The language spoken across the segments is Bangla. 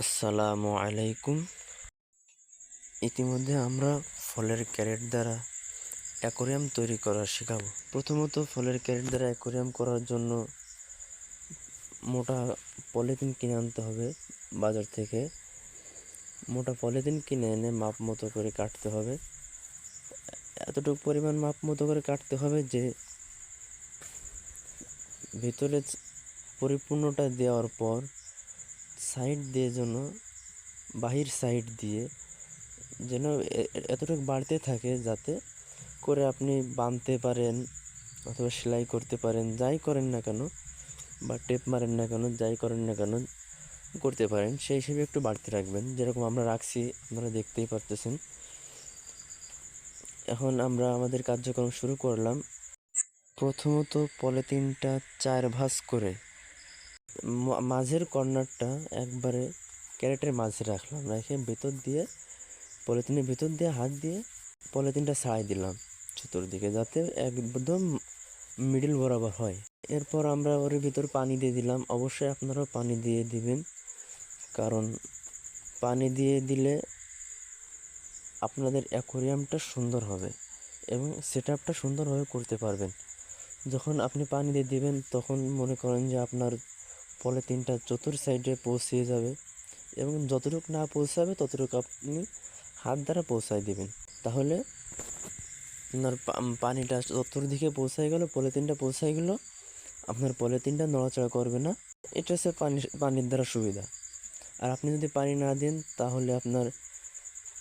আসসালামু আলাইকুম। ইতিমধ্যে আমরা ফলের ক্যারেট দ্বারা অ্যাকোরিয়াম তৈরি করা শেখাবো। প্রথমত ফলের ক্যারেট দ্বারা অ্যাকোরিয়াম করার জন্য মোটা পলিথিন কিনে আনতে হবে বাজার থেকে। মোটা পলিথিন কিনে এনে মাপ মতো করে কাটতে হবে। এতটুকু পরিমাণ মাপ মতো করে কাটতে হবে যে ভিতরে পরিপূর্ণটা দেওয়ার পর সাইড দিয়ে যেন বাহির সাইড দিয়ে যেন এতটুকু বাড়তে থাকে, যাতে করে আপনি বাঁধতে পারেন অথবা সেলাই করতে পারেন, যাই করেন না কেন, বা টেপ মারেন না কেন, যাই করেন না কেন করতে পারেন। সেই হিসেবে একটু বাড়তে রাখবেন, যেরকম আমরা রাখছি আপনারা দেখতেই পারতেছেন। এখন আমরা আমাদের কার্যক্রম শুরু করলাম। প্রথমত পলিথিনটা 4 ভাঁজ করে মাঝের কর্নারটা একবারে ক্যারেটের মাঝে রাখলাম, রেখে ভিতর দিয়ে পলিথিনের ভিতর দিয়ে হাত দিয়ে পলিথিনটা ছাড়াই দিলাম চতুর্দিকে, যাতে একদম মিডল বরাবর হয়। এরপর আমরা ওর ভিতর পানি দিয়ে দিলাম। অবশ্যই আপনারাও পানি দিয়ে দিবেন, কারণ পানি দিয়ে দিলে আপনাদের অ্যাকোরিয়ামটা সুন্দর হবে এবং সেট আপটা সুন্দরভাবে করতে পারবেন। যখন আপনি পানি দিয়ে দিবেন তখন মনে করেন যে আপনার পলিথিনটা চতুর সাইডে পৌঁছে যাবে, এবং যতটুকু না পৌঁছাবে ততটুকু আপনি হাত দ্বারা পৌঁছায় দিবেন। তাহলে আপনার পানিটা চতুর্দিকে পৌঁছায় গেল, পলিথিনটা পৌঁছায় গেল, আপনার পলিথিনটা নড়াচড়া করবে না। এটা হচ্ছে পানির দ্বারা সুবিধা। আর আপনি যদি পানি না দেন তাহলে আপনার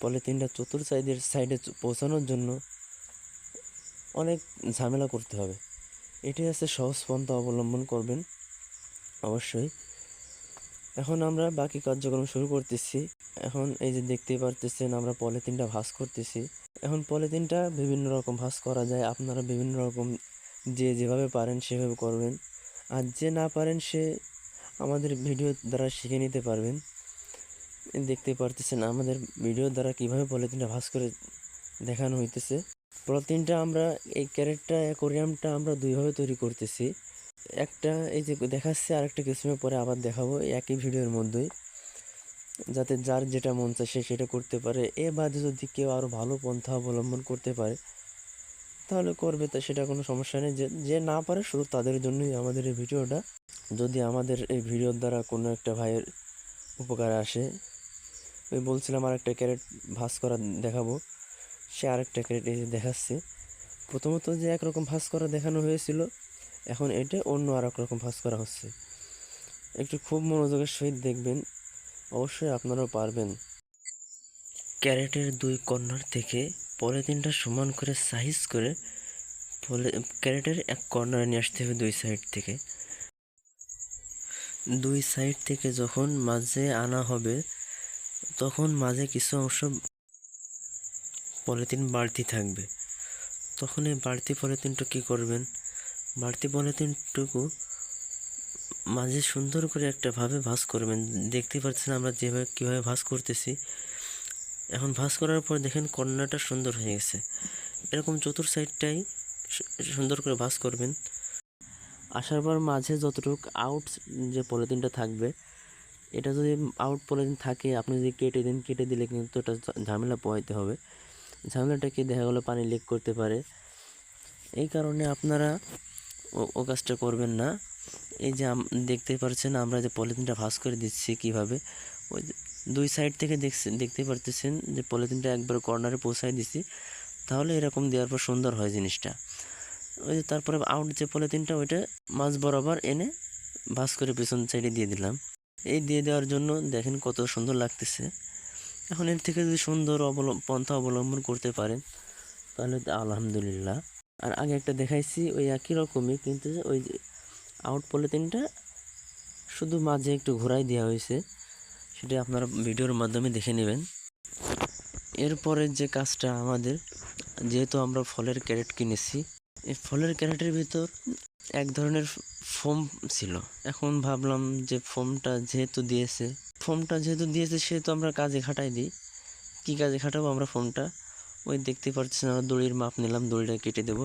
পলিথিনটা চতুর সাইডে পৌঁছানোর জন্য অনেক ঝামেলা করতে হবে। এটাই হচ্ছে সহজ পন্থা অবলম্বন করবেন অবশ্যই। এখন আমরা বাকি কার্যক্রম শুরু করতেছি। এখন এই যে দেখতেই পারতেছেন আমরা পলিথিনটা ভাঁজ করতেছি। এখন পলিথিনটা বিভিন্ন রকম ভাঁজ করা যায়, আপনারা বিভিন্ন রকম যে যেভাবে পারেন সেভাবে করবেন। আর যে না পারেন সে আমাদের ভিডিও দ্বারা শিখে নিতে পারবেন। দেখতে পারতেছেন আমাদের ভিডিও দ্বারা কিভাবে পলিথিনটা ভাঁজ করে দেখানো হইতেছে। পলিথিনটা আমরা এই ক্যারেটটা অ্যাকোরিয়ামটা আমরা দুইভাবে তৈরি করতেছি। একটা এই যে দেখাচ্ছে, আরেকটা কিছু সময় পরে আবার দেখাবো একই ভিডিওর মধ্যেই, যাতে যার যেটা মন চায় সে সেটা করতে পারে। এ বাদে যদি কেউ আরও ভালো পন্থা অবলম্বন করতে পারে তাহলে করবে, তা সেটা কোনো সমস্যা নেই। যে না পারে শুধু তাদের জন্যই আমাদের এই ভিডিওটা। যদি আমাদের এই ভিডিওর দ্বারা কোনো একটা ভাইয়ের উপকারে আসে, ওই বলছিলাম আরেকটা ক্যারেট ভাঁজ করা দেখাবো, সে আরেকটা ক্যারেট এই যে দেখাচ্ছে। প্রথমত যে একরকম ভাঁজ করা দেখানো হয়েছিল, এখন এটা অন্য আর এক রকম ভাঁজ করা হচ্ছে। একটু খুব মনোযোগের সহিত দেখবেন, অবশ্যই আপনারাও পারবেন। ক্যারেটের দুই কর্নার থেকে পলিথিনটা সমান করে সাইজ করে ক্যারেটের এক কর্নারে নিয়ে আসতে হবে। দুই সাইড থেকে যখন মাঝে আনা হবে তখন মাঝে কিছু অংশ পলিথিন বাড়তি থাকবে। তখন এই বাড়তি পলিথিনটা কী করবেন, বাড়তি পলিথিনটুকু মাঝে সুন্দর করে একটা ভাবে ভাঁজ করবেন। দেখতে পাচ্ছেন আমরা যেভাবে কীভাবে ভাঁজ করতেছি। এখন ভাঁজ করার পর দেখেন কর্নারটা সুন্দর হয়ে গেছে। এরকম চতুর সাইডটাই সুন্দর করে ভাঁজ করবেন। আসার পর মাঝে যতটুকু আউট যে পলিথিনটা থাকবে, এটা যদি আউট পলিথিন থাকে আপনি যদি কেটে দিলে কিন্তু এটা ঝামেলা পোহাইতে হবে। ঝামেলাটাকে দেখা গেলো পানি লিক করতে পারে, এই কারণে আপনারা ও কাজটা করবেন না। এই যে দেখতেই পাচ্ছেন আমরা যে পলিথিনটা ভাঁজ করে দিচ্ছি কিভাবে, ওই দুই সাইড থেকে দেখতে পারতেছেন যে পলিথিনটা একবার কর্নারে পৌঁছায় দিছি। তাহলে এরকম দেওয়ার পর সুন্দর হয় জিনিসটা। ওই যে তারপরে আউট যে পলিথিনটা ওইটা মাঝ বরাবর এনে ভাঁজ করে পেছন সাইডে দিয়ে দিলাম। এই দিয়ে দেওয়ার জন্য দেখেন কত সুন্দর লাগতেছে। এখন এর থেকে যদি সুন্দর পন্থা অবলম্বন করতে পারেন তাহলে আলহামদুলিল্লাহ। আর আগে একটা দেখাইছি ওই একই রকমই, কিন্তু ওই যে আউট পলিথিনটা শুধু মাঝে একটু ঘোরাই দেওয়া হয়েছে, সেটা আপনারা ভিডিওর মাধ্যমে দেখে নেবেন। এরপরের যে কাজটা আমাদের, যেহেতু আমরা ফলের ক্যারেট কিনেছি, এই ফলের ক্যারেটের ভিতর এক ধরনের ফোম ছিল। এখন ভাবলাম যে ফোমটা যেহেতু দিয়েছে সেহেতু আমরা কাজে খাটাই দিই। কী কাজে খাটাবো আমরা ফোমটা, ওই দেখতে পাচ্ছেন আমরা দড়ির মাপ নিলাম, দড়িটা কেটে দেব।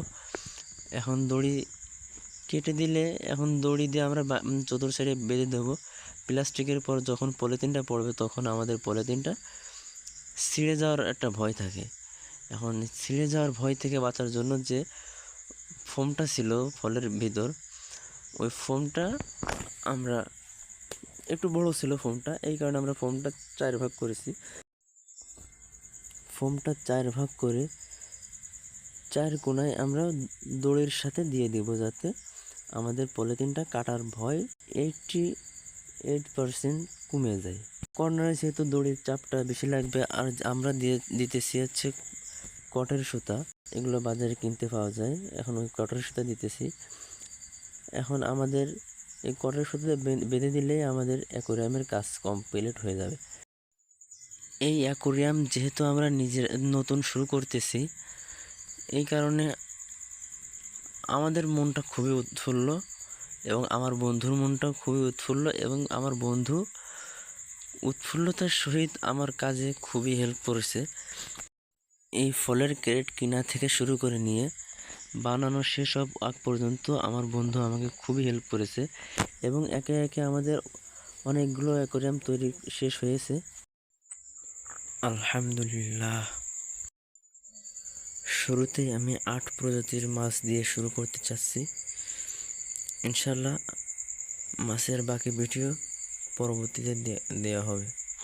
এখন দড়ি কেটে দিলে এখন দড়ি দিয়ে আমরা চতুর সাইডে বেঁধে দেবো। প্লাস্টিকের পর যখন পলিথিনটা পড়বে তখন আমাদের পলিথিনটা ছিঁড়ে যাওয়ার একটা ভয় থাকে। এখন ছিঁড়ে যাওয়ার ভয় থেকে বাঁচার জন্য যে ফোমটা ছিল ফলের ভিতর, ওই ফোমটা আমরা একটু বড় ছিল ফোমটা, এই কারণে আমরা ফোমটা 4 ভাগ করেছি। ফোমটা 4 ভাগ করে 4 কোণায় আমরা দড়ির সাথে দিয়ে দিব, যাতে আমাদের পলিথিনটা কাটার ভয় 88% কমে যায়। কর্নারে যেহেতু দড়ির চাপটা বেশি লাগবে, আর আমরা দিতেছি হচ্ছে কটের সুতা, এগুলো বাজারে কিনতে পাওয়া যায়। এখন ওই কটের সুতা দিতেছি। এখন আমাদের এই কটের সুতা বেঁধে দিলেই আমাদের অ্যাকোয়ারিয়ামের কাজ কমপ্লিট হয়ে যাবে। এই অ্যাকোয়ারিয়াম যেহেতু আমরা নিজের নতুন শুরু করতেছি, এই কারণে আমাদের মনটা খুবই উৎফুল্ল এবং আমার বন্ধুর মনটাও খুবই উৎফুল্ল, এবং আমার বন্ধু উৎফুল্লতার সহিত আমার কাজে খুবই হেল্প করেছে। এই ফলের ক্রেট কিনা থেকে শুরু করে নিয়ে বানানো সেসব আগ পর্যন্ত আমার বন্ধু আমাকে খুবই হেল্প করেছে, এবং একে একে আমাদের অনেকগুলো অ্যাকোয়ারিয়াম তৈরি শেষ হয়েছে, আলহামদুলিল্লাহ। শুরুতেই আমি 8 প্রজাতির মাছ দিয়ে শুরু করতে চাচ্ছি। ইনশাল্লাহ মাছের বাকি ভিডিও পরবর্তীতে দেওয়া হবে।